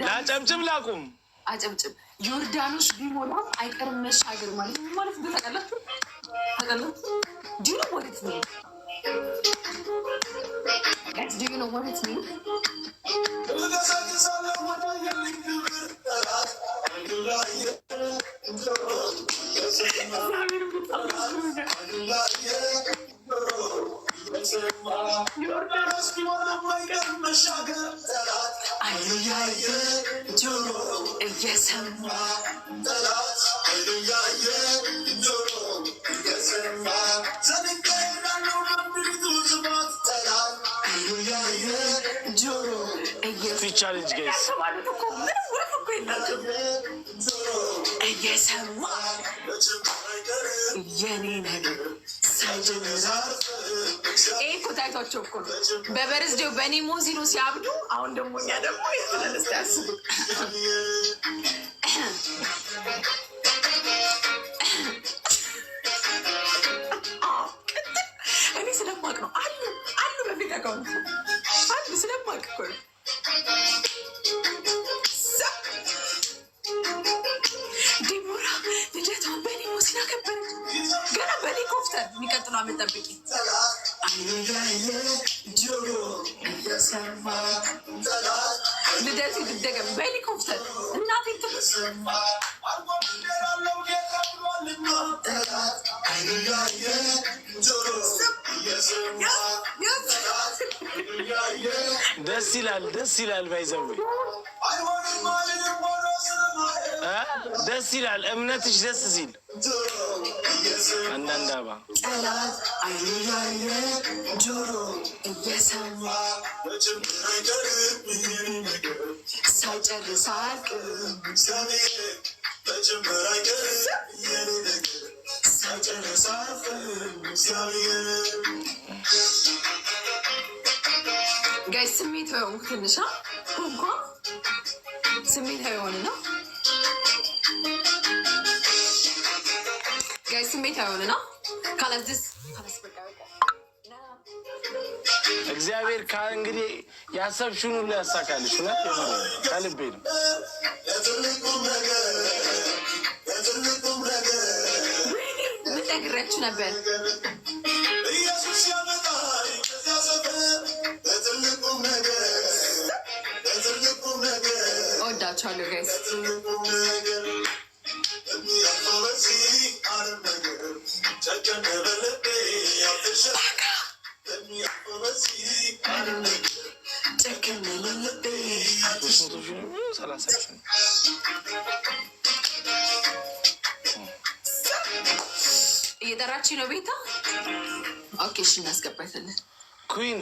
ላጨብጭብ ላቁም አጨብጭብ ዮርዳኖስ ቢሞላ አይቀርም መሻገር ማለት ምን ማለት ነው? ታውቃላችሁ? Do you know what it means? Do you know what it means? ቻሌንጅ ጋይስ እየሰማ የኔ ነገር ይሄ እኮ ታይቷቸው እኮ በበርዝዴው በኒሞዚኖ ሲያብዱ፣ አሁን ደግሞ እኛ ደግሞ የተለለስ ያስቡ እኔ ስለማቅ ነው አሉ በፊት አካውንት አሉ ስለማቅ እኮ ነው። ዲቦራ ልደቷን በኒሞዚኖ አከበረች። ገና በሄሊኮፕተር የሚቀጥለው አመት ጠብቂ። ልደቱ ይደገም በሄሊኮፕተር እናቴ ደስ ይላል ባይዘው ደስ ይላል። እምነትሽ ደስ ሲል አንዳንዳባ ጠላት አይያየ ጆሮ እየሰማ ሳይጨርስ አያልቅም ሳይጨርስ ጋይስ ስሜት ሆንኩ ትንሽ እንኳ ስሜት አይሆን ነው ጋይስ ስሜት አይሆን ነው ካላስ እግዚአብሔር እንግዲህ ያሰብሽውን ሁሉ ያሳካልሽ። እውነት ከልቤ ነው። ምን ነግራችሁ ነበር? እወዳችኋለሁ ጋይስ። እየጠራችኝ ነው ቤታ። ኦኬ እሺ እናስገባታለን። ኩዊን